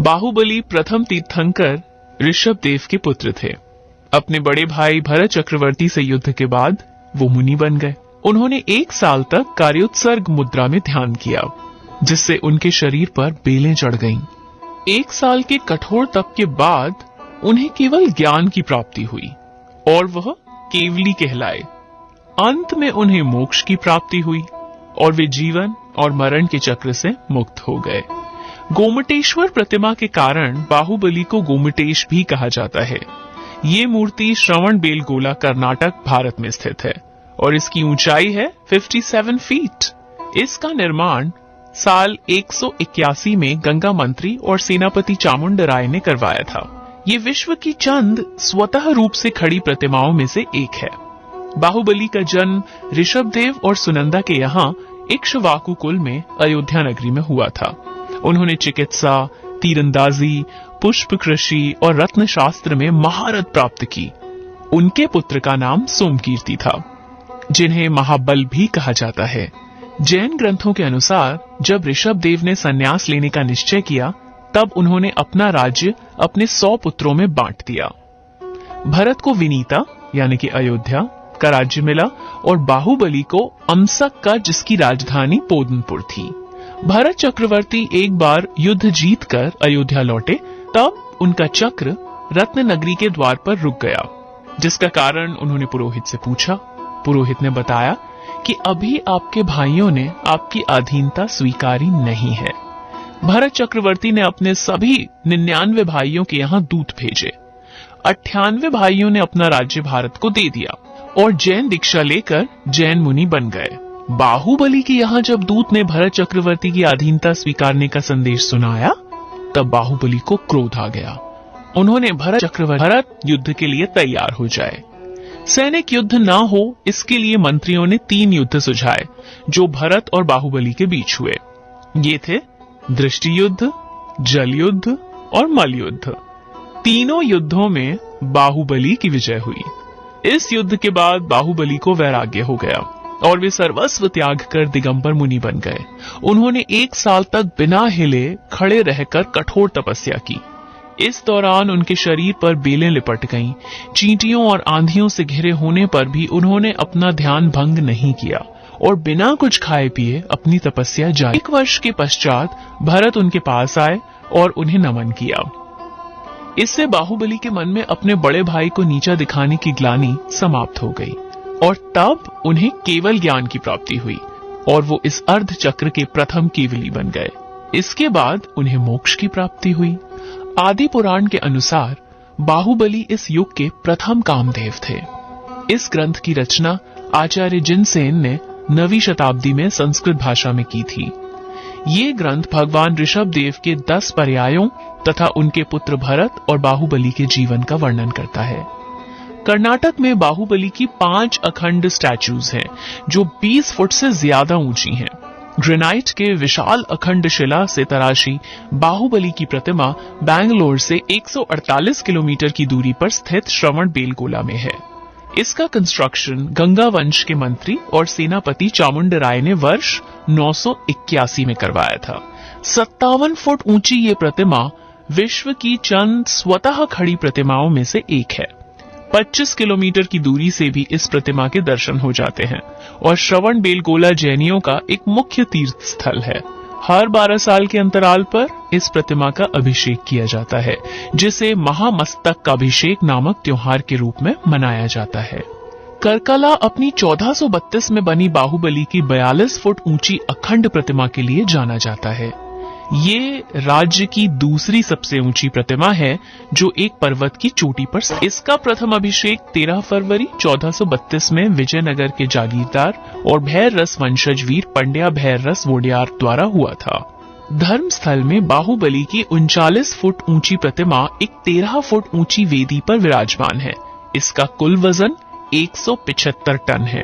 बाहुबली प्रथम तीर्थंकर ऋषभदेव के पुत्र थे। अपने बड़े भाई भरत चक्रवर्ती से युद्ध के बाद वो मुनि बन गए। उन्होंने 1 साल तक कार्योत्सर्ग मुद्रा में ध्यान किया, जिससे उनके शरीर पर बेलें चढ़ गईं। 1 साल के कठोर तप के बाद उन्हें केवल ज्ञान की प्राप्ति हुई और वह केवली कहलाए। अंत में उन्हें मोक्ष की प्राप्ति हुई और वे जीवन और मरण के चक्र से मुक्त हो गए। गोमटेश्वर प्रतिमा के कारण बाहुबली को गोमटेश भी कहा जाता है। ये मूर्ति श्रवणबेलगोला, कर्नाटक, भारत में स्थित है और इसकी ऊंचाई है 57 फीट। इसका निर्माण साल 181 में गंगा मंत्री और सेनापति चामुंडराय ने करवाया था। ये विश्व की चंद स्वतः रूप से खड़ी प्रतिमाओं में से एक है। बाहुबली का जन्म ऋषभदेव और सुनंदा के यहाँ इक्ष्वाकु कुल में अयोध्या नगरी में हुआ था। उन्होंने चिकित्सा, तीरंदाजी, पुष्प कृषि और रत्न शास्त्र में महारत प्राप्त की। उनके पुत्र का नाम सोमकीर्ति था, जिन्हें महाबल भी कहा जाता है। जैन ग्रंथों के अनुसार जब ऋषभदेव ने संन्यास लेने का निश्चय किया, तब उन्होंने अपना राज्य अपने 100 पुत्रों में बांट दिया। भरत को विनीता यानी कि अयोध्या का राज्य मिला और बाहुबली को अमसक का, जिसकी राजधानी पोदनपुर थी। भरत चक्रवर्ती एक बार युद्ध जीतकर अयोध्या लौटे, तब उनका चक्र रत्न नगरी के द्वार पर रुक गया, जिसका कारण उन्होंने पुरोहित से पूछा। पुरोहित ने बताया कि अभी आपके भाइयों ने आपकी अधीनता स्वीकारी नहीं है। भरत चक्रवर्ती ने अपने सभी 99 भाइयों के यहाँ दूत भेजे। 98 भाइयों ने अपना राज्य भारत को दे दिया और जैन दीक्षा लेकर जैन मुनि बन गए। बाहुबली के यहाँ जब दूत ने भरत चक्रवर्ती की अधीनता स्वीकारने का संदेश सुनाया, तब बाहुबली को क्रोध आ गया। उन्होंने भरत युद्ध के लिए तैयार हो जाए। सैनिक युद्ध ना हो, इसके लिए मंत्रियों ने 3 युद्ध सुझाए, जो भरत और बाहुबली के बीच हुए। ये थे दृष्टि युद्ध, जल युद्ध और मल युद्ध। तीनों युद्धों में बाहुबली की विजय हुई। इस युद्ध के बाद बाहुबली को वैराग्य हो गया और वे सर्वस्व त्याग कर दिगंबर मुनि बन गए। उन्होंने 1 साल तक बिना हिले खड़े रहकर कठोर तपस्या की। इस दौरान उनके शरीर पर बेलें लिपट गईं। चींटियों और आंधियों से घिरे होने पर भी उन्होंने अपना ध्यान भंग नहीं किया और बिना कुछ खाए पिए अपनी तपस्या जारी। 1 वर्ष के पश्चात भरत उनके पास आए और उन्हें नमन किया। इससे बाहुबली के मन में अपने बड़े भाई को नीचा दिखाने की ग्लानि समाप्त हो गई और तब उन्हें केवल ज्ञान की प्राप्ति हुई और वो इस अर्ध चक्र के प्रथम केवली बन गए। इसके बाद उन्हें मोक्ष की प्राप्ति हुई। आदि पुराण के अनुसार बाहुबली इस युग के प्रथम कामदेव थे। इस ग्रंथ की रचना आचार्य जिनसेन ने 9वीं शताब्दी में संस्कृत भाषा में की थी। ये ग्रंथ भगवान ऋषभदेव के 10 पर्यायों तथा उनके पुत्र भरत और बाहुबली के जीवन का वर्णन करता है। कर्नाटक में बाहुबली की 5 अखंड स्टैचूज हैं, जो 20 फुट से ज्यादा ऊंची हैं। ग्रेनाइट के विशाल अखंड शिला से तराशी बाहुबली की प्रतिमा बैंगलोर से 148 किलोमीटर की दूरी पर स्थित श्रवणबेलगोला में है। इसका कंस्ट्रक्शन गंगा वंश के मंत्री और सेनापति चामुंडराय ने वर्ष 981 में करवाया था। 57 फुट ऊंची ये प्रतिमा विश्व की चंद स्वतः खड़ी प्रतिमाओं में से एक है। 25 किलोमीटर की दूरी से भी इस प्रतिमा के दर्शन हो जाते हैं और श्रवणबेलगोला जैनियों का एक मुख्य तीर्थ स्थल है। हर 12 साल के अंतराल पर इस प्रतिमा का अभिषेक किया जाता है, जिसे महामस्तक अभिषेक नामक त्योहार के रूप में मनाया जाता है। करकला अपनी 1432 में बनी बाहुबली की 42 फुट ऊंची अखंड प्रतिमा के लिए जाना जाता है। ये राज्य की दूसरी सबसे ऊंची प्रतिमा है, जो एक पर्वत की चोटी पर स्थित है। इसका प्रथम अभिषेक 13 फरवरी 1432 में विजयनगर के जागीरदार और भैर रस वंशज वीर पंड्या भैर रस वोडियार द्वारा हुआ था। धर्म स्थल में बाहुबली की 39 फुट ऊंची प्रतिमा एक 13 फुट ऊंची वेदी पर विराजमान है। इसका कुल वजन 175 टन है।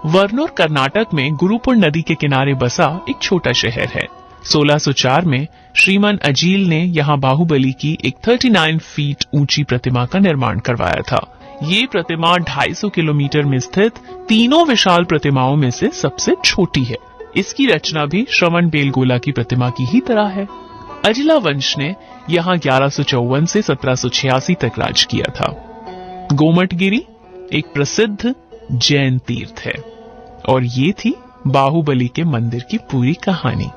वर्नोर कर्नाटक में गुरुपुर नदी के किनारे बसा एक छोटा शहर है। 1604 में श्रीमान अजील ने यहाँ बाहुबली की एक 39 फीट ऊंची प्रतिमा का निर्माण करवाया था। ये प्रतिमा 250 किलोमीटर में स्थित तीनों विशाल प्रतिमाओं में से सबसे छोटी है। इसकी रचना भी श्रवणबेलगोला की प्रतिमा की ही तरह है। अजिला वंश ने यहाँ 1154 से 1786 तक राज किया था। गोमटगिरी एक प्रसिद्ध जैन तीर्थ है। और ये थी बाहुबली के मंदिर की पूरी कहानी।